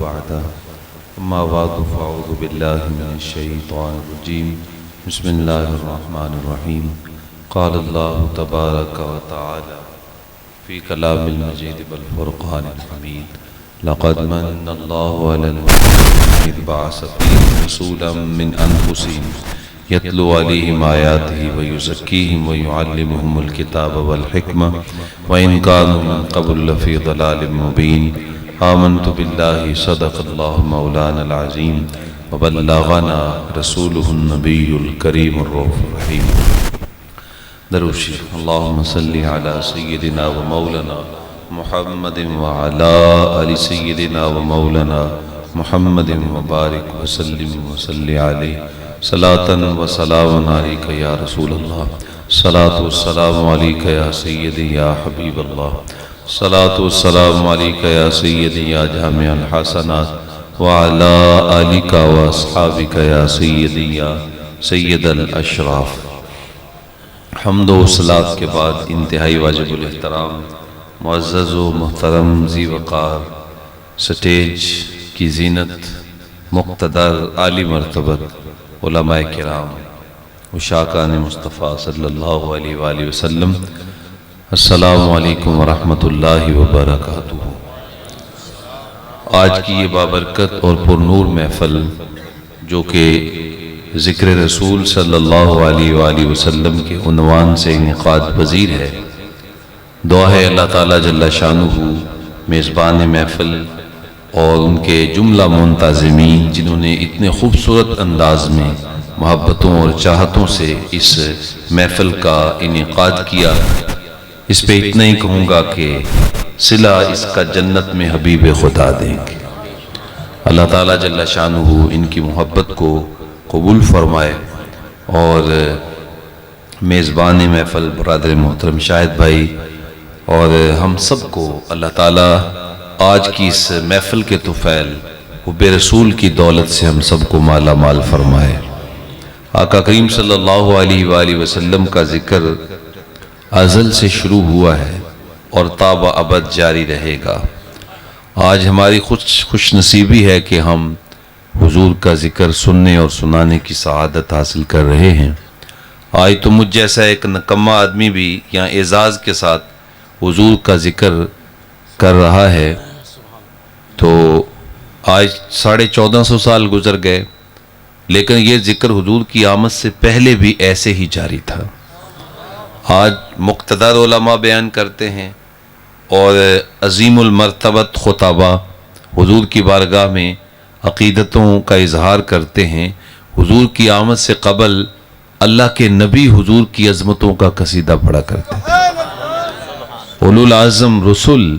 بعد أما بعد فأعوذ بالله من الشيطان الرجيم بسم الله الرحمن الرحيم قال الله تبارك وتعالى في كلام المجيد والفرقان الحميد لقد من الله على المؤمنين إذ بعث فيهم رسولا من أنفسهم يتلو عليهم آياته ويزكيهم ويعلمهم الكتاب والحكمة وإن كانوا من قبل لفي ضلال مبين آمنت بالله صدق الله مولانا العظيم وبلغنا رسوله النبي الكريم الرؤوف الرحيم درود شریف اللهم صل على سيدنا ومولانا محمد وعلى آل سيدنا ومولانا محمد وبارك وسلم وصل عليه صلاة وسلام عليك يا رسول الله صلاة والسلام عليك يا سيدي يا حبيب الله صلاة والسلام عليك يا سيدي يا جامع الحسنات وعلى آلك وأصحابك يا سيدي يا سيد الأشراف حمد و صلاة کے بعد انتہائی واجب الاحترام معزز و محترم ذی وقار سٹیج کی زینت مقتدر عالی مرتبت علماء کرام عشاقان مصطفیٰ صلی اللہ علیہ وآلہ وسلم السلام علیکم ورحمۃ اللہ وبرکاتہ۔ آج کی یہ بابرکت اور پرنور محفل جو کہ ذکر رسول صلی اللہ علیہ وآلہ وسلم کے عنوان سے انعقاد پذیر ہے، دعا ہے اللہ تعالیٰ جل شانہ میزبان محفل اور ان کے جملہ منتظمین جنہوں نے اتنے خوبصورت انداز میں محبتوں اور چاہتوں سے اس محفل کا انعقاد کیا، اس پہ اتنا ہی کہوں گا کہ صلہ اس کا جنت میں حبیب خدا دیں گے۔ اللہ تعالیٰ جل شانہ ان کی محبت کو قبول فرمائے اور میزبان محفل برادر محترم شاہد بھائی اور ہم سب کو اللہ تعالیٰ آج کی اس محفل کے طفیل حب رسول کی دولت سے ہم سب کو مالا مال فرمائے۔ آقا کریم صلی اللہ علیہ وآلہ وسلم کا ذکر ازل سے شروع ہوا ہے اور تا ابد جاری رہے گا۔ آج ہماری خوش نصیبی ہے کہ ہم حضور کا ذکر سننے اور سنانے کی سعادت حاصل کر رہے ہیں۔ آج تو مجھ جیسا ایک نکما آدمی بھی یہاں اعزاز کے ساتھ حضور کا ذکر کر رہا ہے، تو آج 1450 سال گزر گئے، لیکن یہ ذکر حضور کی آمد سے پہلے بھی ایسے ہی جاری تھا۔ آج مقتدر علماء بیان کرتے ہیں اور عظیم المرتبت خطبہ حضور کی بارگاہ میں عقیدتوں کا اظہار کرتے ہیں۔ حضور کی آمد سے قبل اللہ کے نبی حضور کی عظمتوں کا قصیدہ پڑھا کرتے تھے۔ اولو العزم رسول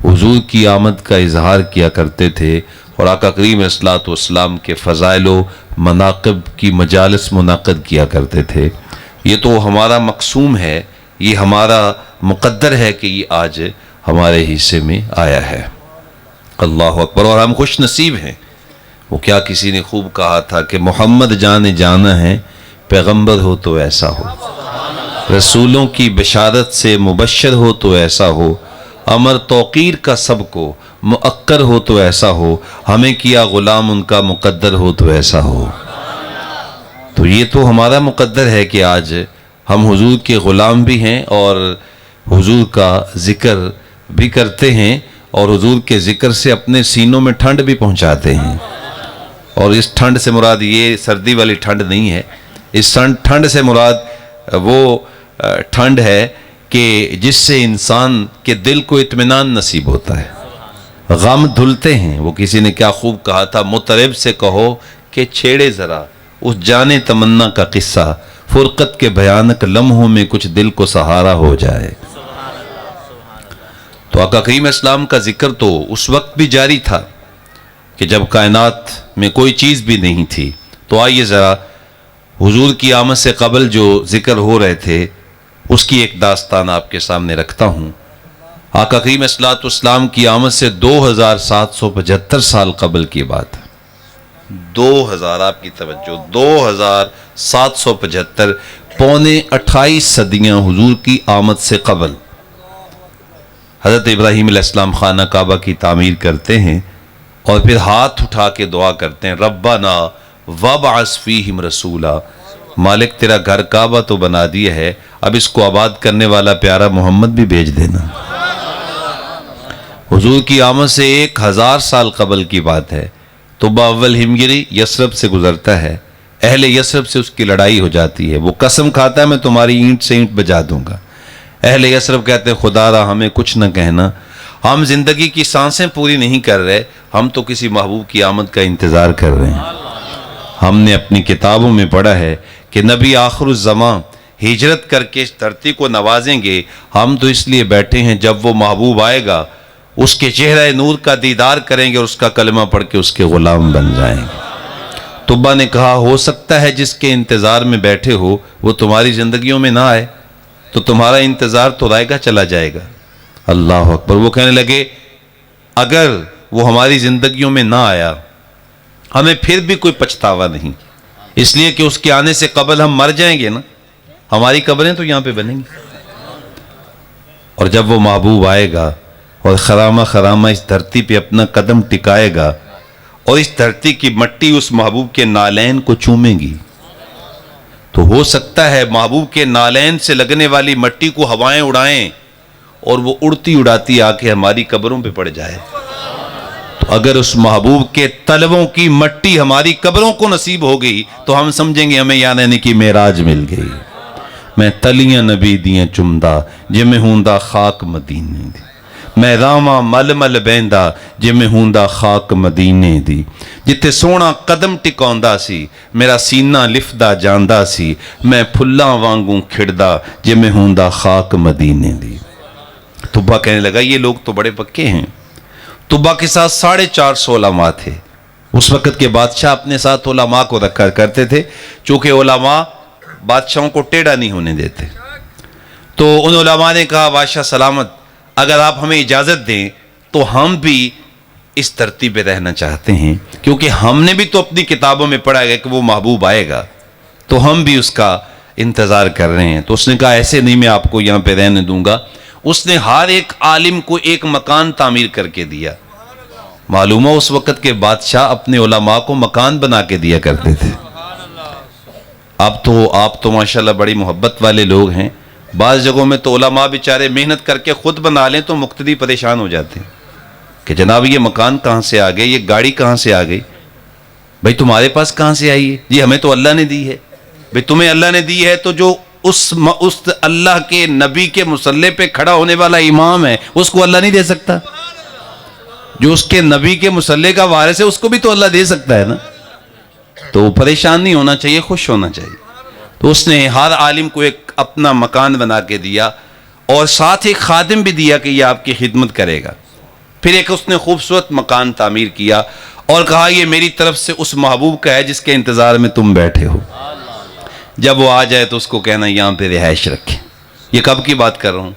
حضور کی آمد کا اظہار کیا کرتے تھے اور آقا کریم علیہ الصلوۃ والسلام کے فضائل و مناقب کی مجالس منعقد کیا کرتے تھے۔ یہ تو ہمارا مقسوم ہے، یہ ہمارا مقدر ہے کہ یہ آج ہمارے حصے میں آیا ہے۔ اللہ اکبر۔ اور ہم خوش نصیب ہیں۔ وہ کیا کسی نے خوب کہا تھا کہ محمد جانے جانا ہے، پیغمبر ہو تو ایسا ہو، رسولوں کی بشارت سے مبشر ہو تو ایسا ہو، امر توقیر کا سب کو مؤکر ہو تو ایسا ہو، ہمیں کیا غلام ان کا مقدر ہو تو ایسا ہو۔ تو یہ تو ہمارا مقدر ہے کہ آج ہم حضور کے غلام بھی ہیں اور حضور کا ذکر بھی کرتے ہیں اور حضور کے ذکر سے اپنے سینوں میں ٹھنڈ بھی پہنچاتے ہیں۔ اور اس ٹھنڈ سے مراد یہ سردی والی ٹھنڈ نہیں ہے، اس ٹھنڈ سے مراد وہ ٹھنڈ ہے کہ جس سے انسان کے دل کو اطمینان نصیب ہوتا ہے، غم دھلتے ہیں۔ وہ کسی نے کیا خوب کہا تھا، مطرب سے کہو کہ چھیڑے ذرا اس جانے تمنا کا قصہ، فرقت کے بھیانک لمحوں میں کچھ دل کو سہارا ہو جائے۔ تو آقا کریم اسلام کا ذکر تو اس وقت بھی جاری تھا کہ جب کائنات میں کوئی چیز بھی نہیں تھی۔ تو آئیے ذرا حضور کی آمد سے قبل جو ذکر ہو رہے تھے اس کی ایک داستان آپ کے سامنے رکھتا ہوں۔ آقا کریم صلی اللہ علیہ وسلم کی آمد سے 2775 سال قبل کی بات ہے۔ 2000 آپ کی توجہ 2775 پونے 28 صدیاں حضور کی آمد سے قبل حضرت ابراہیم علیہ السلام خانہ کعبہ کی تعمیر کرتے ہیں اور پھر ہاتھ اٹھا کے دعا کرتے ہیں ربنا وابعث فیہم رسولا، مالک تیرا گھر کعبہ تو بنا دیا ہے، اب اس کو آباد کرنے والا پیارا محمد بھی بھیج دینا۔ حضور کی آمد سے 1000 سال قبل کی بات ہے۔ طبہ اول ہمگیری یثرب سے گزرتا ہے، اہل یثرب سے اس کی لڑائی ہو جاتی ہے، وہ قسم کھاتا ہے میں تمہاری اینٹ سے اینٹ بجا دوں گا۔ اہل یثرب کہتے ہیں خدا را ہمیں کچھ نہ کہنا، ہم زندگی کی سانسیں پوری نہیں کر رہے، ہم تو کسی محبوب کی آمد کا انتظار کر رہے ہیں۔ ہم نے اپنی کتابوں میں پڑھا ہے کہ نبی آخر الزمان ہجرت کر کے اس دھرتی کو نوازیں گے، ہم تو اس لیے بیٹھے ہیں جب وہ محبوب آئے گا اس کے چہرہ نور کا دیدار کریں گے اور اس کا کلمہ پڑھ کے اس کے غلام بن جائیں گے۔ طبہ نے کہا ہو سکتا ہے جس کے انتظار میں بیٹھے ہو وہ تمہاری زندگیوں میں نہ آئے تو تمہارا انتظار تو رائے گا چلا جائے گا۔ اللہ اکبر۔ وہ کہنے لگے اگر وہ ہماری زندگیوں میں نہ آیا ہمیں پھر بھی کوئی پچھتاوا نہیں، اس لیے کہ اس کے آنے سے قبل ہم مر جائیں گے نا، ہماری قبریں تو یہاں پہ بنیں گی۔ اور جب وہ محبوب آئے گا اور خرامہ خرامہ اس دھرتی پہ اپنا قدم ٹکائے گا اور اس دھرتی کی مٹی اس محبوب کے نالین کو چومے گی، تو ہو سکتا ہے محبوب کے نالین سے لگنے والی مٹی کو ہوائیں اڑائیں اور وہ اڑتی اڑاتی آ کے ہماری قبروں پہ پڑ جائے۔ تو اگر اس محبوب کے طلبوں کی مٹی ہماری قبروں کو نصیب ہو گئی تو ہم سمجھیں گے ہمیں یعنی کی معراج مل گئی۔ میں تلیاں نبی دیاں چمدا جے میں ہوندا خاک مدینے دی، میں راواں مل مل بیندا جے میں ہوندا خاک مدینے دی، جتے سونا قدم ٹکاوندا سی میرا سینہ لفدا جاندا سی، میں پھلاں وانگوں کھڑدا جے میں ہوندا خاک مدینے دی۔ طبہ کہنے لگا یہ لوگ تو بڑے پکے ہیں۔ طبہ کے ساتھ 450 علماء تھے۔ اس وقت کے بادشاہ اپنے ساتھ علماء کو رکھا کرتے تھے، چونکہ علماء بادشاہوں کو ٹیڑھا نہیں ہونے دیتے۔ تو ان علماء نے کہا بادشاہ سلامت، اگر آپ ہمیں اجازت دیں تو ہم بھی اس دھرتی پہ رہنا چاہتے ہیں، کیونکہ ہم نے بھی تو اپنی کتابوں میں پڑھا ہے کہ وہ محبوب آئے گا، تو ہم بھی اس کا انتظار کر رہے ہیں۔ تو اس نے کہا ایسے نہیں میں آپ کو یہاں پہ رہنے دوں گا۔ اس نے ہر ایک عالم کو ایک مکان تعمیر کر کے دیا۔ معلوم ہو اس وقت کے بادشاہ اپنے علماء کو مکان بنا کے دیا کرتے تھے۔ اب تو آپ تو ماشاءاللہ بڑی محبت والے لوگ ہیں، بعض جگہوں میں تو علماء بیچارے محنت کر کے خود بنا لیں تو مقتدی پریشان ہو جاتے ہیں کہ جناب یہ مکان کہاں سے آ گئے، یہ گاڑی کہاں سے آ گئی، بھئی تمہارے پاس کہاں سے آئی ہے؟ جی ہمیں تو اللہ نے دی ہے۔ بھئی تمہیں اللہ نے دی ہے تو جو اس اللہ کے نبی کے مصلی پہ کھڑا ہونے والا امام ہے اس کو اللہ نہیں دے سکتا؟ جو اس کے نبی کے مصلی کا وارث ہے اس کو بھی تو اللہ دے سکتا ہے نا۔ تو پریشان نہیں ہونا چاہیے، خوش ہونا چاہیے۔ تو اس نے ہر عالم کو ایک اپنا مکان بنا کے دیا اور ساتھ ایک خادم بھی دیا کہ یہ آپ کی خدمت کرے گا۔ پھر ایک اس نے خوبصورت مکان تعمیر کیا اور کہا یہ میری طرف سے اس محبوب کا ہے جس کے انتظار میں تم بیٹھے ہو، جب وہ آ جائے تو اس کو کہنا یہاں پہ رہائش رکھیں۔ یہ کب کی بات کر رہا ہوں؟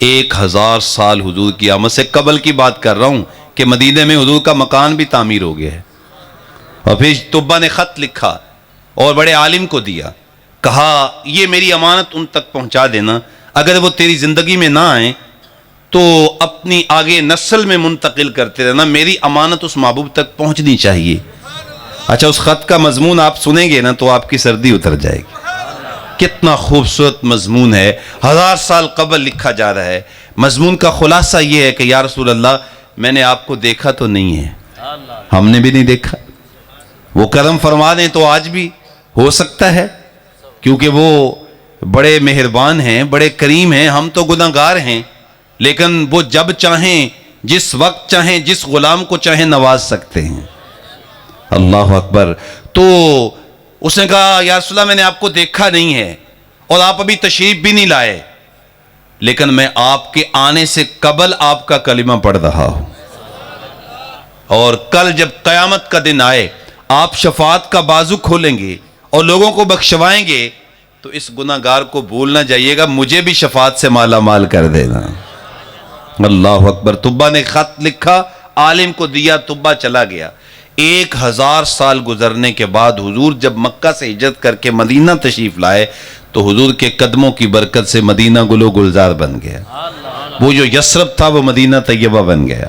1000 سال حضور کی آمد سے قبل کی بات کر رہا ہوں کہ مدینے میں حضور کا مکان بھی تعمیر ہو گیا ہے۔ اور پھر طبہ نے خط لکھا اور بڑے عالم کو دیا، کہا یہ میری امانت ان تک پہنچا دینا، اگر وہ تیری زندگی میں نہ آئیں تو اپنی آگے نسل میں منتقل کرتے رہنا، میری امانت اس محبوب تک پہنچنی چاہیے۔ اچھا اس خط کا مضمون آپ سنیں گے نا تو آپ کی سردی اتر جائے گی۔ کتنا خوبصورت مضمون ہے، 1000 سال قبل لکھا جا رہا ہے۔ مضمون کا خلاصہ یہ ہے کہ یا رسول اللہ میں نے آپ کو دیکھا تو نہیں ہے، ہم نے بھی نہیں دیکھا، وہ کرم فرما دیں تو آج بھی ہو سکتا ہے، کیونکہ وہ بڑے مہربان ہیں، بڑے کریم ہیں، ہم تو گناہگار ہیں، لیکن وہ جب چاہیں جس وقت چاہیں جس غلام کو چاہیں نواز سکتے ہیں۔ اللہ اکبر۔ تو اس نے کہا یا رسول اللہ میں نے آپ کو دیکھا نہیں ہے اور آپ ابھی تشریف بھی نہیں لائے، لیکن میں آپ کے آنے سے قبل آپ کا کلمہ پڑھ رہا ہوں، اور کل جب قیامت کا دن آئے آپ شفاعت کا بازو کھولیں گے اور لوگوں کو بخشوائیں گے تو اس گناہگار کو بھول نہ جائیے گا، مجھے بھی شفاعت سے مالا مال کر دینا۔ اللہ اکبر۔ طبہ نے خط لکھا، عالم کو دیا، طبہ چلا گیا۔ 1000 سال گزرنے کے بعد حضور جب مکہ سے ہجرت کر کے مدینہ تشریف لائے تو حضور کے قدموں کی برکت سے مدینہ گلو گلزار بن گیا، وہ جو یثرب تھا وہ مدینہ طیبہ بن گیا،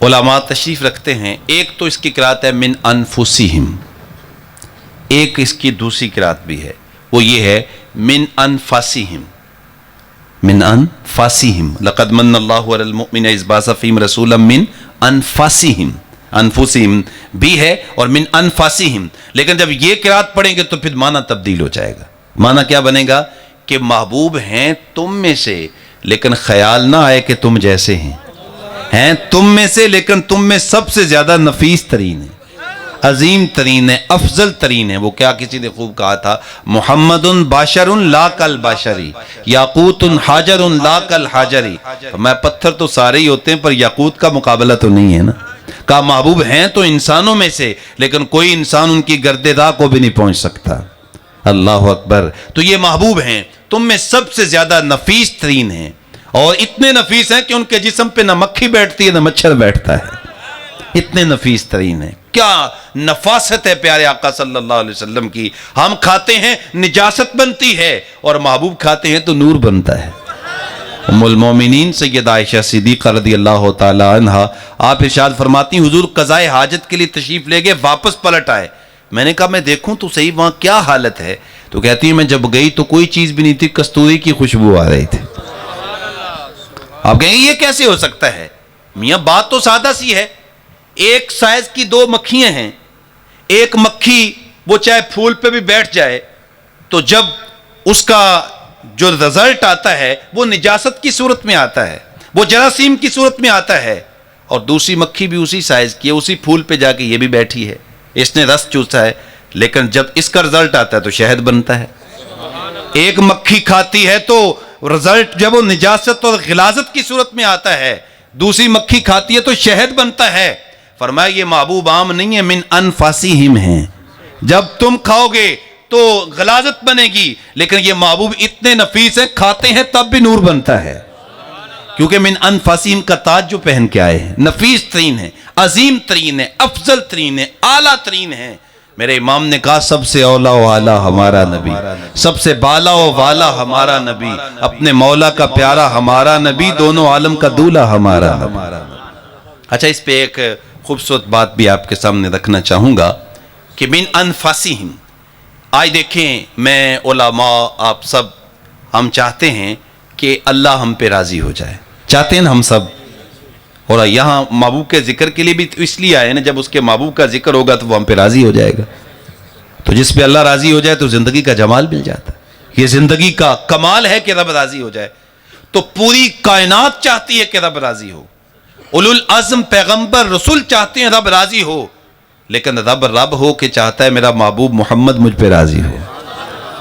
علماء تشریف رکھتے ہیں، ایک تو اس کی قرات ہے من انفسہم، ایک اس کی دوسری قرات بھی ہے، وہ یہ ہے من انفسہم، من انفسہم، لقد من اللہ علی المؤمنین اذ بعث فیہم رسولا من انفسہم، انفسہم بھی ہے اور من انفسہم، لیکن جب یہ قرات پڑھیں گے تو پھر معنی تبدیل ہو جائے گا۔ معنی کیا بنے گا کہ محبوب ہیں تم میں سے لیکن خیال نہ آئے کہ تم جیسے ہیں تم میں سے لیکن تم میں سب سے زیادہ نفیس ترین ہے، عظیم ترین ہے، افضل ترین ہے۔ وہ کیا کسی نے خوب کہا تھا، محمد باشر لا کل باشری، یاقوت حاجر لا کل حاجری، میں پتھر تو سارے ہی ہوتے ہیں پر یاقوت کا مقابلہ تو نہیں ہے نا۔ کہا محبوب ہیں تو انسانوں میں سے لیکن کوئی انسان ان کی گرد راہ کو بھی نہیں پہنچ سکتا۔ اللہ اکبر۔ تو یہ محبوب ہیں تم میں سب سے زیادہ نفیس ترین ہیں، اور اتنے نفیس ہیں کہ ان کے جسم پہ نہ مکھی بیٹھتی ہے نہ مچھر بیٹھتا ہے، اتنے نفیس ترین ہیں۔ کیا نفاست ہے پیارے آقا صلی اللہ علیہ وسلم کی۔ ہم کھاتے ہیں نجاست بنتی ہے اور محبوب کھاتے ہیں تو نور بنتا ہے۔ ام المومنین سیدہ عائشہ صدیقہ رضی اللہ تعالی عنہ، آپ ارشاد فرماتی ہیں حضور قضائے حاجت کے لیے تشریف لے گئے، واپس پلٹ آئے۔ میں نے کہا میں دیکھوں تو صحیح وہاں کیا حالت ہے، تو کہتی ہیں میں جب گئی تو کوئی چیز بھی نہیں تھی، کستوری کی خوشبو آ رہی تھی۔ آپ کہیں گے یہ کیسے ہو سکتا ہے؟ میاں بات تو سادہ سی ہے، ایک سائز کی دو مکھیاں ہیں، ایک مکھی وہ چاہے پھول پہ بھی بیٹھ جائے تو جب اس کا جو رزلٹ آتا ہے وہ نجاست کی صورت میں آتا ہے، وہ جراثیم کی صورت میں آتا ہے، اور دوسری مکھی بھی اسی سائز کی ہے، اسی پھول پہ جا کے یہ بھی بیٹھی ہے، اس نے رس چوسا ہے، لیکن جب اس کا رزلٹ آتا ہے تو شہد بنتا ہے۔ ایک مکھی کھاتی ہے تو رزلٹ جب وہ نجاست اور غلاظت کی صورت میں آتا ہے، دوسری مکھی کھاتی ہے تو شہد بنتا ہے۔ فرمایا یہ محبوب عام نہیں ہے، من انفاسہم ہیں، جب تم کھاؤ گے تو غلاظت بنے گی، لیکن یہ محبوب اتنے نفیس ہیں کھاتے ہیں تب بھی نور بنتا ہے، کیونکہ من انفاسہم کا تاج جو پہن کے آئے ہیں، نفیس ترین ہے، عظیم ترین ہے، افضل ترین ہے، اعلیٰ ترین ہے۔ میرے امام نے کہا سب سے اولا و اعلیٰ ہمارا نبی، سب سے بالا و والا ہمارا نبی، اپنے مولا کا پیارا ہمارا نبی، دونوں عالم کا دولہ ہمارا نبی۔ اچھا اس پہ ایک خوبصورت بات بھی آپ کے سامنے رکھنا چاہوں گا کہ من انفاسہم، آج دیکھیں میں علماء آپ سب ہم چاہتے ہیں کہ اللہ ہم پہ راضی ہو جائے، چاہتے ہیں نا ہم سب، اور یہاں محبوب کے ذکر کے لیے بھی اس لیے آئے نا، جب اس کے محبوب کا ذکر ہوگا تو وہ ہم پہ راضی ہو جائے گا، تو جس پہ اللہ راضی ہو جائے تو زندگی کا جمال مل جاتا ہے۔ یہ زندگی کا کمال ہے کہ رب راضی ہو جائے، تو پوری کائنات چاہتی ہے کہ رب راضی ہو، اولو العزم پیغمبر رسول چاہتے ہیں رب راضی ہو، لیکن رب ہو کے چاہتا ہے میرا محبوب محمد مجھ پہ راضی ہو،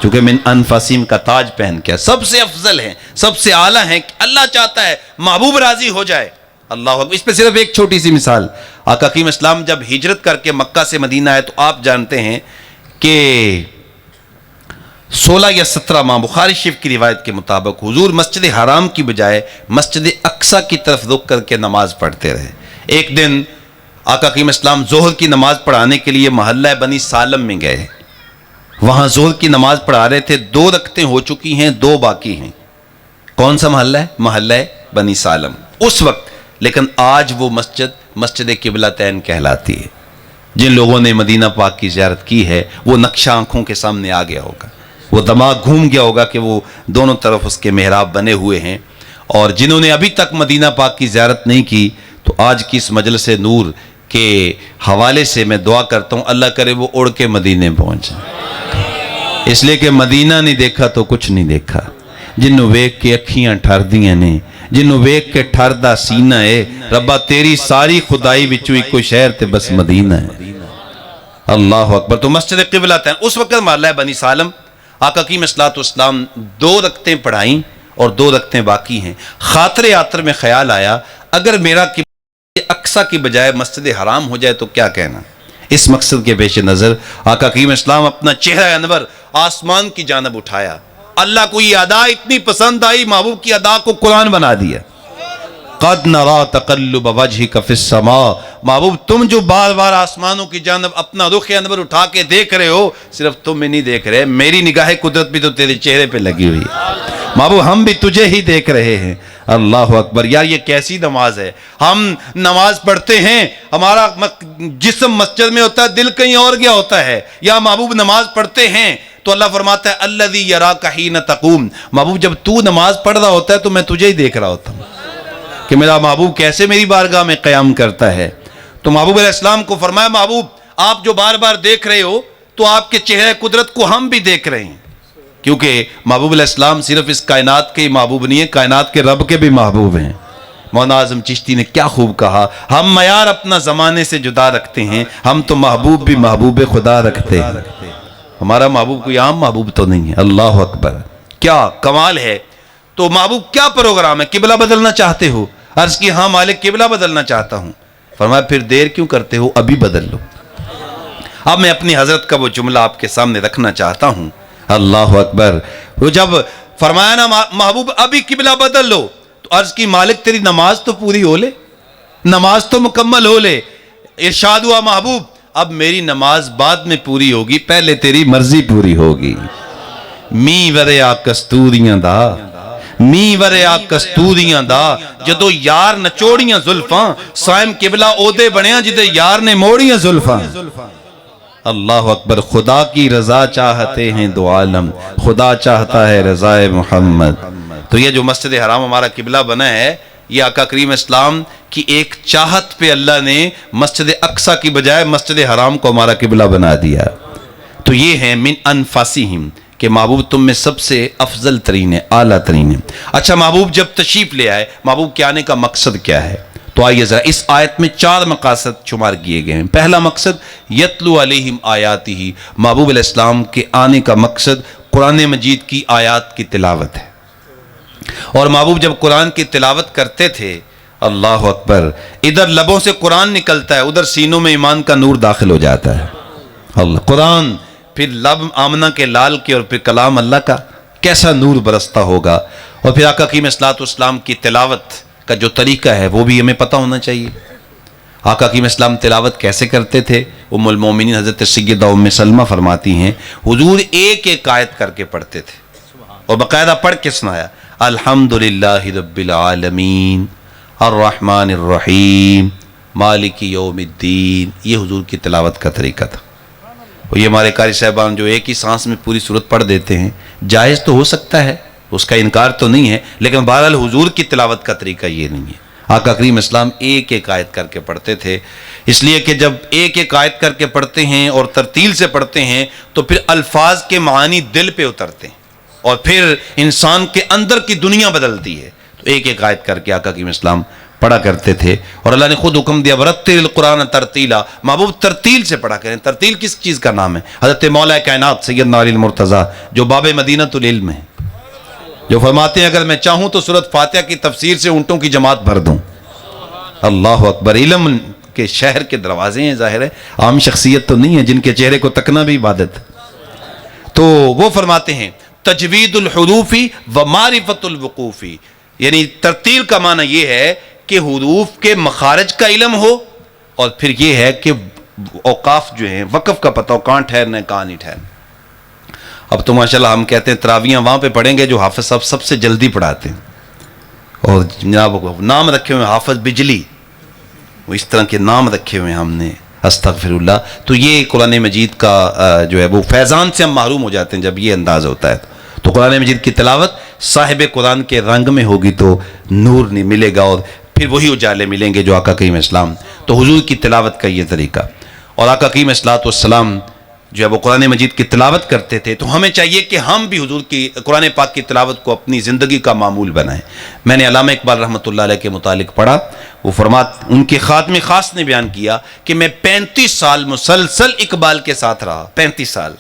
چونکہ من انفاسہم کا تاج پہن کے سب سے افضل ہیں، سب سے اعلیٰ ہیں، اللہ چاہتا ہے محبوب راضی ہو جائے۔ اللہ اکبر۔ اس پہ صرف ایک چھوٹی سی مثال، آقا حکیم اسلام جب ہجرت کر کے مکہ سے مدینہ آئے تو آپ جانتے ہیں کہ 16 یا 17 ماہ بخاری شریف کی روایت کے مطابق حضور مسجد حرام کی بجائے مسجد اقصی کی طرف رخ کر کے نماز پڑھتے رہے۔ ایک دن آقا حکیم اسلام ظہر کی نماز پڑھانے کے لیے محلہ بنی سالم میں گئے، وہاں ظہر کی نماز پڑھا رہے تھے، 2 رکعتیں ہو چکی ہیں، 2 باقی ہیں۔ کون سا محلہ ہے؟ محلہ بنی سالم اس وقت، لیکن آج وہ مسجد قبلتین کہلاتی ہے۔ جن لوگوں نے مدینہ پاک کی زیارت کی ہے وہ نقشہ آنکھوں کے سامنے آ گیا ہوگا، وہ دماغ گھوم گیا ہوگا کہ وہ دونوں طرف اس کے محراب بنے ہوئے ہیں، اور جنہوں نے ابھی تک مدینہ پاک کی زیارت نہیں کی تو آج کی اس مجلس نور کے حوالے سے میں دعا کرتا ہوں اللہ کرے وہ اڑ کے مدینے پہنچیں، اس لیے کہ مدینہ نہیں دیکھا تو کچھ نہیں دیکھا۔ جنوں ویکھ کے اکھیاں ٹھر دیاں نے، جنوں ویکھ کے ٹھر دا سینہ ہے، ربا تیری ساری خدائی وچوں ایک شہر تے بس مدینہ ہے۔ اللہ اکبر۔ تو مسجد قبلتین اس وقت محلہ بنی سالم، آقا حکیم اسلام 2 رکعتیں پڑھائیں اور 2 رکعتیں باقی ہیں۔ خاطر عاطر میں خیال آیا اگر میرا اقصی کی بجائے مسجد حرام ہو جائے تو کیا کہنا۔ اس مقصد کے پیش نظر آقا حکیم اسلام اپنا چہرہ انور آسمان کی جانب اٹھایا، اللہ کو یہ ادا اتنی پسند آئی، محبوب کی ادا کو قرآن بنا دیا۔ قد نرا تقلب وجهك في السماء، محبوب تم جو بار بار آسمانوں کی جانب اپنا رخ انور اٹھا کے دیکھ رہے ہو، صرف تم میں نہیں دیکھ رہے، میری نگاہ قدرت بھی تو تیرے چہرے پہ لگی ہوئی ہے۔ محبوب ہم بھی تجھے ہی دیکھ رہے ہیں، اللہ اکبر. یار یہ کیسی نماز ہے؟ ہم نماز پڑھتے ہیں، ہمارا جسم مسجد میں ہوتا ہے، دل کہیں اور گیا ہوتا ہے. یا محبوب نماز پڑھتے ہیں تو اللہ فرماتا ہے الذی یراک حین تقوم. محبوب جب تو نماز پڑھ رہا ہوتا ہے تو میں تجھے ہی دیکھ رہا ہوتا ہوں کہ میرا محبوب کیسے میری بارگاہ میں قیام کرتا ہے. تو محبوب علیہ السلام کو فرمایا محبوب آپ جو بار بار دیکھ رہے ہو تو آپ کے چہرے قدرت کو ہم بھی دیکھ رہے ہیں، کیونکہ محبوب علیہ السلام صرف اس کائنات کے محبوب نہیں ہیں، کائنات کے رب کے بھی محبوب ہیں. مولانا اعظم چشتی نے کیا خوب کہا، ہم معیار اپنا زمانے سے جدا رکھتے ہیں، ہم تو محبوب بھی محبوب خدا رکھتے ہیں. ہمارا محبوب کوئی عام محبوب تو نہیں ہے. اللہ اکبر، کیا کمال ہے. تو محبوب کیا پروگرام ہے؟ قبلہ بدلنا چاہتے ہو؟ عرض کی ہاں مالک قبلہ بدلنا چاہتا ہوں. فرمایا پھر دیر کیوں کرتے ہو، ابھی بدل لو. اب میں اپنی حضرت کا وہ جملہ آپ کے سامنے رکھنا چاہتا ہوں. اللہ اکبر. وہ جب فرمایا نا محبوب ابھی قبلہ بدل لو، تو عرض کی مالک تیری نماز تو پوری ہو لے، نماز تو مکمل ہو لے. ارشاد ہوا محبوب اب میری نماز بعد میں پوری ہوگی، پہلے تیری مرضی پوری ہوگی. می وریا کستوریاں دا، می وریا کستوریاں دا، جدو یار نچوڑیاں زلفاں، سائم قبلہ عہدے بنیاں جدے یار نے موڑیاں زلفاں. اللہ اکبر. خدا کی رضا چاہتے ہیں دو عالم، خدا چاہتا ہے رضا محمد. تو یہ جو مسجد حرام ہمارا قبلہ بنا ہے، یہ آقا کریم اسلام کی ایک چاہت پہ اللہ نے مسجد اقصی کی بجائے مسجد حرام کو ہمارا قبلہ بنا دیا. تو یہ ہے من انفاسہم کہ محبوب تم میں سب سے افضل ترین ہے، اعلیٰ ترین ہے. اچھا محبوب جب تشریف لے آئے، محبوب کے آنے کا مقصد کیا ہے؟ تو آئیے ذرا اس آیت میں 4 مقاصد شمار کیے گئے ہیں. پہلا مقصد یتلو علیہم آیاتہ، محبوب علیہ السلام کے آنے کا مقصد قرآن مجید کی آیات کی تلاوت ہے. اور محبوب جب قرآن کی تلاوت کرتے تھے، اللہ اکبر، ادھر لبوں سے قرآن نکلتا ہے، ادھر سینوں میں ایمان کا نور داخل ہو جاتا ہے. اللہ قرآن، پھر لب آمنہ کے لال کے، اور پھر کلام اللہ کا، کیسا نور برستا ہوگا. اور پھر آقا کریم صلی اللہ علیہ وسلم کی تلاوت کا جو طریقہ ہے وہ بھی ہمیں پتہ ہونا چاہیے. آقا کریم اسلام تلاوت کیسے کرتے تھے؟ ام المومنین حضرت سیدہ ام سلمہ فرماتی ہیں حضور ایک ایک آیت کر کے پڑھتے تھے اور باقاعدہ پڑھ کے سنایا. الحمدللہ رب العالمین الرحمن الرحیم مالک یوم الدین. یہ حضور کی تلاوت کا طریقہ تھا. اور یہ ہمارے قاری صاحبان جو ایک ہی سانس میں پوری سورت پڑھ دیتے ہیں، جائز تو ہو سکتا ہے، اس کا انکار تو نہیں ہے، لیکن بہرحال حضور کی تلاوت کا طریقہ یہ نہیں ہے. آقا کریم اسلام ایک ایک آیت کر کے پڑھتے تھے، اس لیے کہ جب ایک ایک آیت کر کے پڑھتے ہیں اور ترتیل سے پڑھتے ہیں تو پھر الفاظ کے معانی دل پہ اترتے ہیں اور پھر انسان کے اندر کی دنیا بدلتی ہے. تو ایک ایک آیت کر کے آقا کریم اسلام پڑھا کرتے تھے. اور اللہ نے خود حکم دیا ورتل القرآن ترتیلا، محبوب ترتیل سے پڑھا کریں. ترتیل کس چیز کا نام ہے؟ حضرت مولا کائنات سیدنا علی المرتضیٰ جو باب مدینۃ العلم ہے، جو فرماتے ہیں اگر میں چاہوں تو سورۃ فاتحہ کی تفسیر سے اونٹوں کی جماعت بھر دوں. اللہ اکبر. علم کے شہر کے دروازے ہیں، ظاہر ہے عام شخصیت تو نہیں ہے جن کے چہرے کو تکنا بھی عبادت. تو وہ فرماتے ہیں تجوید الحروفی و معرفت الوقوفی، یعنی ترتیل کا معنی یہ ہے کہ حروف کے مخارج کا علم ہو، اور پھر یہ ہے کہ اوقاف جو ہیں وقف کا پتہ ہو، کہاں ٹھہرنا ہے کہاں نہیں ٹھہرنا. اب تو ماشاءاللہ ہم کہتے ہیں تراویحاں وہاں پہ پڑھیں گے جو حافظ صاحب سب سے جلدی پڑھاتے ہیں، اور جناب نام رکھے ہوئے حافظ بجلی، وہ اس طرح کے نام رکھے ہوئے ہیں ہم نے، استغفر اللہ. تو یہ قرآن مجید کا جو ہے وہ فیضان سے ہم محروم ہو جاتے ہیں جب یہ انداز ہوتا ہے. تو قرآن مجید کی تلاوت صاحب قرآن کے رنگ میں ہوگی تو نور نہیں ملے گا، اور پھر وہی اجالے ملیں گے جو آقا کریم اسلام. تو حضور کی تلاوت کا یہ طریقہ. اور آقا کریم السلام جو ہے وہ قرآن مجید کی تلاوت کرتے تھے، تو ہمیں چاہیے کہ ہم بھی حضور کی قرآن پاک کی تلاوت کو اپنی زندگی کا معمول بنائیں. میں نے علامہ اقبال رحمۃ اللہ علیہ کے متعلق پڑھا، وہ ان کے خاتم خاص نے بیان کیا کہ میں 35 سال مسلسل اقبال کے ساتھ رہا، 35 سال،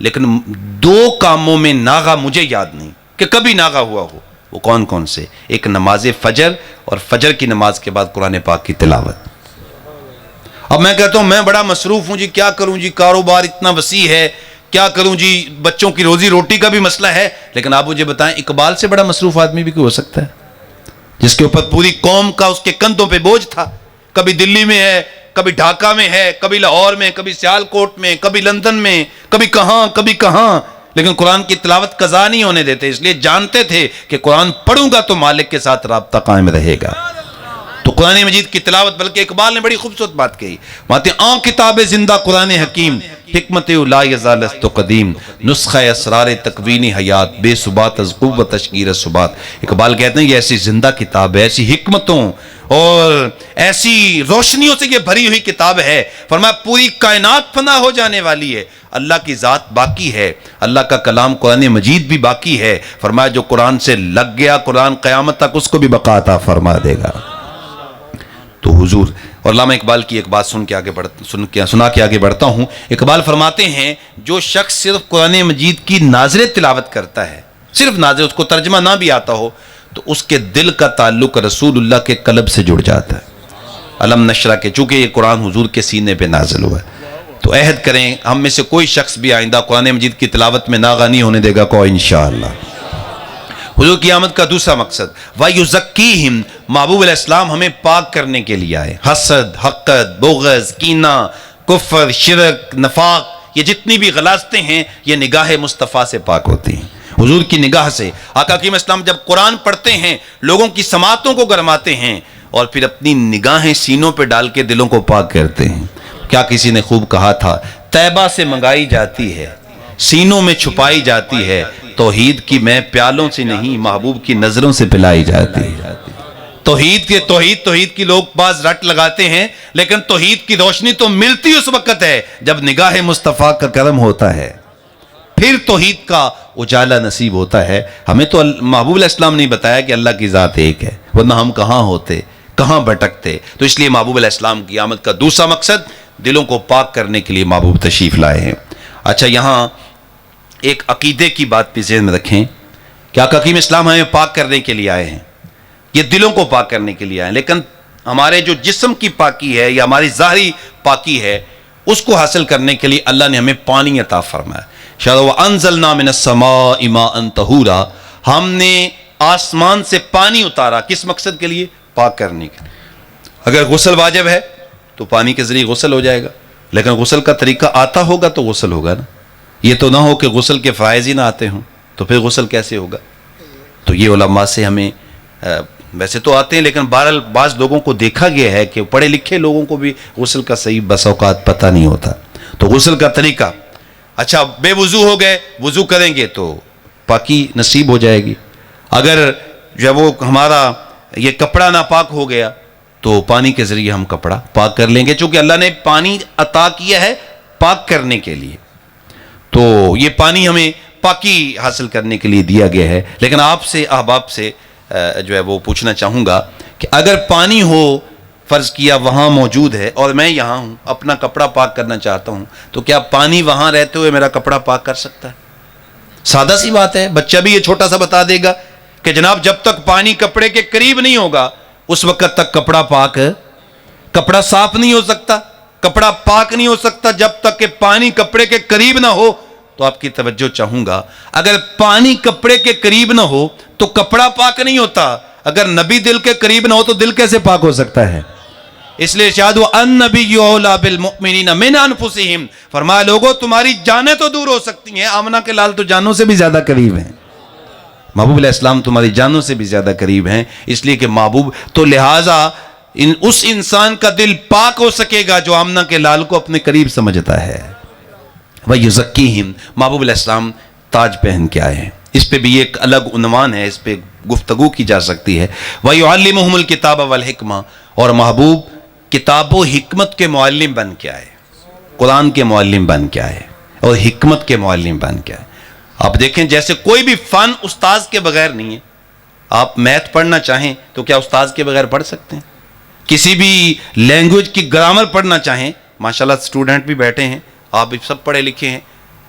لیکن 2 کاموں میں ناغا مجھے یاد نہیں کہ کبھی ناغا ہوا ہو. وہ کون کون سے؟ ایک نماز فجر، اور فجر کی نماز کے بعد قرآن پاک کی تلاوت. اب میں کہتا ہوں میں بڑا مصروف ہوں جی، کیا کروں جی، کاروبار اتنا وسیع ہے، کیا کروں جی، بچوں کی روزی روٹی کا بھی مسئلہ ہے. لیکن آپ مجھے بتائیں اقبال سے بڑا مصروف آدمی بھی کوئی ہو سکتا ہے جس کے اوپر پوری قوم کا اس کے کندھوں پہ بوجھ تھا؟ کبھی دلی میں ہے، کبھی ڈھاکہ میں ہے، کبھی لاہور میں، کبھی سیال کوٹ میں، کبھی لندن میں، کبھی کہاں کبھی کہاں. لیکن قرآن کی تلاوت قضا نہیں ہونے دیتے، اس لیے جانتے تھے کہ قرآن پڑھوں گا تو مالک کے ساتھ رابطہ قائم رہے گا۔ تو قرآن مجید کی تلاوت، بلکہ اقبال نے بڑی خوبصورت بات کہی، ماتے آن کتاب زندہ قرآن حکیم، حکمت لا یزال است قدیم، نسخہ اسرار تکوین حیات، بے ثبات از قوت تشکیر ثبات۔ اقبال کہتے ہیں یہ ایسی زندہ کتاب ہے، ایسی حکمتوں اور ایسی روشنیوں سے یہ بھری ہوئی کتاب ہے، فرمایا پوری کائنات فنا ہو جانے والی ہے، اللہ کی ذات باقی ہے، اللہ کا کلام قرآن مجید بھی باقی ہے، فرمایا جو قرآن سے لگ گیا قرآن قیامت تک اس کو بھی بقا عطا فرما دے گا۔ تو حضور، اور علامہ اقبال کی ایک بات سنا کے آگے بڑھتا ہوں۔ اقبال فرماتے ہیں جو شخص صرف قرآن مجید کی ناظر تلاوت کرتا ہے، صرف ناظر، اس کو ترجمہ نہ بھی آتا ہو، تو اس کے دل کا تعلق رسول اللہ کے قلب سے جڑ جاتا ہے۔ علم نشرہ کے، چونکہ یہ قرآن حضور کے سینے پہ نازل ہوا ہے، تو عہد کریں ہم میں سے کوئی شخص بھی آئندہ قرآن مجید کی تلاوت میں ناغہ نہیں ہونے دے گا کوئی انشاءاللہ۔ حضور کی آمد کا دوسرا مقصد وَيُزَكِّيهِمْ، محبوب علیہ السلام ہمیں پاک کرنے کے لیے آئے۔ حسد، حقد، بغض، کینہ، کفر، شرک، نفاق، یہ جتنی بھی غلاظتیں ہیں یہ نگاہ مصطفیٰ سے پاک ہوتی ہیں، حضور کی نگاہ سے۔ آقا کریم اسلام جب قرآن پڑھتے ہیں لوگوں کی سماعتوں کو گرماتے ہیں اور پھر اپنی نگاہیں سینوں پہ ڈال کے دلوں کو پاک کرتے ہیں۔ کیا کسی نے خوب کہا تھا، طیبہ سے منگائی جاتی ہے، سینوں میں چھپائی جاتی ہے، توحید کی میں پیالوں سے نہیں محبوب کی نظروں سے پلائی جاتی ہے۔ توحید کی لوگ بعض رٹ لگاتے ہیں، لیکن توحید کی روشنی تو ملتی اس وقت ہے جب نگاہ مصطفیٰ کا کرم ہوتا ہے، پھر توحید کا اجالا نصیب ہوتا ہے۔ ہمیں تو محبوب علیہ السلام نے بتایا کہ اللہ کی ذات ایک ہے، ورنہ ہم کہاں ہوتے، کہاں بھٹکتے۔ تو اس لیے محبوب علیہ السلام کی آمد کا دوسرا مقصد دلوں کو پاک کرنے کے لیے محبوب تشریف لائے ہیں۔ اچھا، یہاں ایک عقیدے کی بات بھی ذہن میں رکھیں کہ آقا کریم اسلام ہمیں پاک کرنے کے لیے آئے ہیں، یہ دلوں کو پاک کرنے کے لیے آئے ہیں، لیکن ہمارے جو جسم کی پاکی ہے یا ہماری ظاہری پاکی ہے اس کو حاصل کرنے کے لیے اللہ نے ہمیں پانی عطا فرمایا۔ شاید وَأَنزَلْنَا مِنَ السَّمَاءِ مَاءً طَهُورًا، ہم نے آسمان سے پانی اتارا، کس مقصد کے لیے؟ پاک کرنے کے لیے۔ اگر غسل واجب ہے تو پانی کے ذریعے غسل ہو جائے گا، لیکن غسل کا طریقہ آتا ہوگا تو غسل ہوگا نا، یہ تو نہ ہو کہ غسل کے فرائض ہی نہ آتے ہوں تو پھر غسل کیسے ہوگا؟ تو یہ علماء سے ہمیں ویسے تو آتے ہیں، لیکن بہرحال بعض لوگوں کو دیکھا گیا ہے کہ پڑھے لکھے لوگوں کو بھی غسل کا صحیح بس اوقات پتہ نہیں ہوتا۔ تو غسل کا طریقہ، اچھا بے وضو ہو گئے، وضو کریں گے تو پاکی نصیب ہو جائے گی۔ اگر جو وہ ہمارا یہ کپڑا ناپاک ہو گیا تو پانی کے ذریعے ہم کپڑا پاک کر لیں گے، چونکہ اللہ نے پانی عطا کیا ہے پاک کرنے کے لیے، تو یہ پانی ہمیں پاکی حاصل کرنے کے لیے دیا گیا ہے۔ لیکن آپ سے، احباب سے جو ہے وہ پوچھنا چاہوں گا کہ اگر پانی ہو، فرض کیا وہاں موجود ہے اور میں یہاں ہوں، اپنا کپڑا پاک کرنا چاہتا ہوں، تو کیا پانی وہاں رہتے ہوئے میرا کپڑا پاک کر سکتا ہے؟ سادہ سی بات ہے، بچہ بھی یہ چھوٹا سا بتا دے گا کہ جناب جب تک پانی کپڑے کے قریب نہیں ہوگا اس وقت تک کپڑا صاف نہیں ہو سکتا، کپڑا پاک نہیں ہو سکتا جب تک کہ پانی کپڑے کے قریب نہ ہو۔ تو آپ کی توجہ چاہوں گا، اگر پانی کپڑے کے قریب نہ ہو تو کپڑا پاک نہیں ہوتا، اگر نبی دل کے قریب نہ ہو تو دل کیسے پاک ہو سکتا ہے؟ اس لیے ارشاد وَالنَّبِيُّ أَوْلَىٰ بِالْمُؤْمِنِينَ مِنْ أَنفُسِهِمْ، فرمایا لوگوں تمہاری جانیں تو دور ہو سکتی ہیں، آمنہ کے لال تو جانوں سے بھی زیادہ قریب ہیں، محبوب علیہ السلام تمہاری جانوں سے بھی زیادہ قریب ہیں، اس لیے کہ محبوب تو لہٰذا اس انسان کا دل پاک ہو سکے گا جو آمنہ کے لال کو اپنے قریب سمجھتا ہے۔ وَيُزَكِّيهِمْ، محبوب علیہ السلام تاج پہن کے آئے ہیں، اس پہ بھی ایک الگ عنوان ہے، اس پہ گفتگو کی جا سکتی ہے۔ وَيُعَلِّمُهُمُ الْكِتَابَ وَالْحِكْمَةَ، اور محبوب کتاب و حکمت کے معلم بن کے آئے، قرآن کے معلم بن کے آئے اور حکمت کے معلم بن کے آئے۔ آپ دیکھیں جیسے کوئی بھی فن استاذ کے بغیر نہیں ہے، آپ میتھ پڑھنا چاہیں تو کیا استاذ کے بغیر پڑھ سکتے ہیں؟ کسی بھی لینگویج کی گرامر پڑھنا چاہیں، ماشاءاللہ اسٹوڈنٹ بھی بیٹھے ہیں، آپ بھی سب پڑھے لکھے ہیں،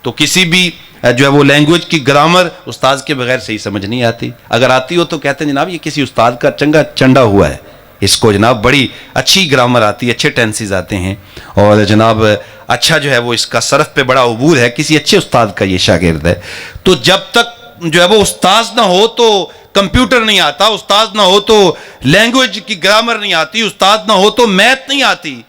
تو کسی بھی جو ہے وہ لینگویج کی گرامر استاذ کے بغیر صحیح سمجھ نہیں آتی، اگر آتی ہو تو کہتے ہیں جناب یہ کسی استاد کا چنگا چنڈا ہوا ہے، اس کو جناب بڑی اچھی گرامر آتی ہے، اچھے ٹینسز آتے ہیں، اور جناب اچھا جو ہے وہ اس کا صرف پہ بڑا عبور ہے، کسی اچھے استاد کا یہ شاگرد ہے۔ تو جب تک جو ہے وہ استاذ نہ ہو تو کمپیوٹر نہیں آتا، استاد نہ ہو تو لینگویج کی گرامر نہیں آتی، استاد نہ ہو تو میتھ نہیں آتی،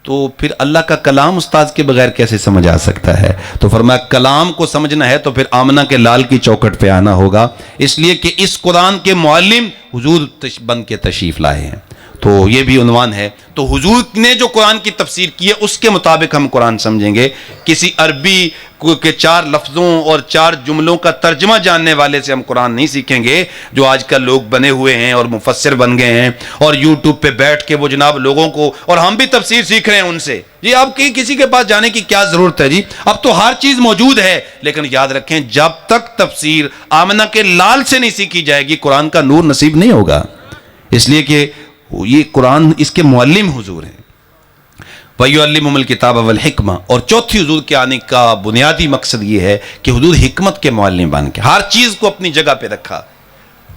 تو پھر اللہ کا کلام استاد کے بغیر کیسے سمجھ آ سکتا ہے؟ تو فرمایا کلام کو سمجھنا ہے تو پھر آمنہ کے لال کی چوکھٹ پہ آنا ہوگا، اس لیے کہ اس قرآن کے معلم حضور بن کے تشریف لائے ہیں۔ تو یہ بھی عنوان ہے۔ تو حضور نے جو قرآن کی تفسیر کی ہے اس کے مطابق ہم قرآن سمجھیں گے۔ کسی عربی کے 4 لفظوں اور 4 جملوں کا ترجمہ جاننے والے سے ہم قرآن نہیں سیکھیں گے، جو آج کل لوگ بنے ہوئے ہیں اور مفسر بن گئے ہیں، اور یوٹیوب پہ بیٹھ کے وہ جناب لوگوں کو، اور ہم بھی تفسیر سیکھ رہے ہیں ان سے۔ جی آپ کی کسی کے پاس جانے کی کیا ضرورت ہے؟ جی اب تو ہر چیز موجود ہے، لیکن یاد رکھیں جب تک تفسیر آمنہ کے لال سے نہیں سیکھی جائے گی قرآن کا نور نصیب نہیں ہوگا، اس لیے کہ یہ قرآن اس کے معلم حضور ہیں۔ وَيُعَلِّمُهُمُ الْكِتَابَ وَالْحِكْمَةَ، اور چوتھی حضور کے آنے کا بنیادی مقصد یہ ہے کہ حضور حکمت کے معلم بن کے ہر چیز کو اپنی جگہ پہ رکھا۔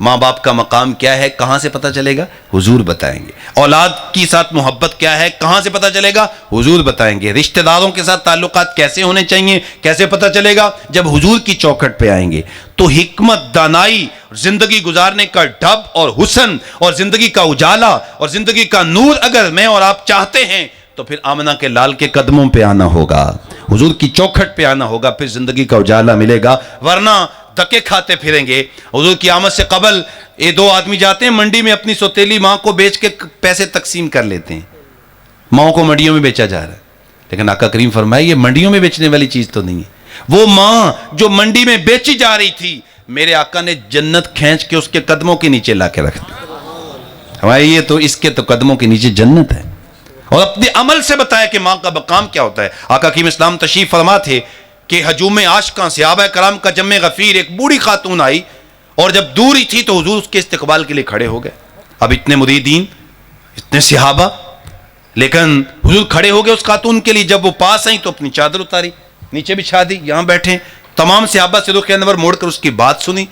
ماں باپ کا مقام کیا ہے کہاں سے پتہ چلے گا؟ حضور بتائیں گے۔ اولاد کی ساتھ محبت کیا ہے کہاں سے پتہ چلے گا؟ حضور بتائیں گے۔ رشتہ داروں کے ساتھ تعلقات کیسے ہونے چاہیے کیسے پتہ چلے گا؟ جب حضور کی چوکھٹ پہ آئیں گے۔ تو حکمت، دانائی، زندگی گزارنے کا ڈھب اور حسن اور زندگی کا اجالا اور زندگی کا نور اگر میں اور آپ چاہتے ہیں تو پھر آمنہ کے لال کے قدموں پہ آنا ہوگا، حضور کی چوکھٹ پہ آنا ہوگا، پھر زندگی کا اجالا ملے گا، ورنہ دھکے کھاتے پھریں گے۔ حضور کی آمد سے قبل یہ 2 آدمی جاتے ہیں منڈی میں، اپنی سوتیلی ماں کو بیچ کے پیسے تقسیم کر لیتے ہیں۔ ماں کو منڈیوں میں بیچا جا رہا ہے، لیکن آقا کریم فرمائے یہ منڈیوں میں بیچنے والی چیز تو نہیں ہے۔ وہ ماں جو منڈی میں بیچی جا رہی تھی، میرے آقا نے جنت کھینچ کے اس کے قدموں کے نیچے لا کے رکھ دی۔ ہمارے یہ تو اس کے تو قدموں کے نیچے جنت ہے، اور اپنے عمل سے بتایا کہ ماں کا مقام کیا ہوتا ہے۔ آقا کریم اسلام تشریف فرما تھے کہ ہجوم عاشقاں صحابہ کرام کا جمع غفیر، ایک بوڑھی خاتون آئی اور جب دور ہی تھی تو حضور اس کے استقبال کے لیے کھڑے ہو گئے۔ اب اتنے مریدین، اتنے صحابہ، لیکن حضور کھڑے ہو گئے اس خاتون کے لیے۔ جب وہ پاس آئیں تو اپنی چادر اتاری، نیچے بچھا دی، یہاں بیٹھے۔ تمام صحابہ سے رخ انور موڑ کر اس کی بات سنی۔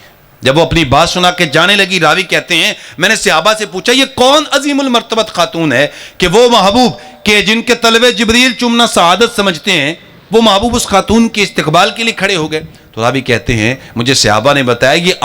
جب وہ اپنی بات سنا کے جانے لگی، راوی کہتے ہیں میں نے صحابہ سے پوچھا یہ کون عظیم المرتبت خاتون ہے کہ وہ محبوب کہ جن کے طلب جبریل چومنا سعادت سمجھتے ہیں، وہ محبوب اس خاتون کے استقبال کے لیے کھڑے ہو گئے۔ تو راوی کہتے ہیں مجھے صحابہ نے بتایا یہ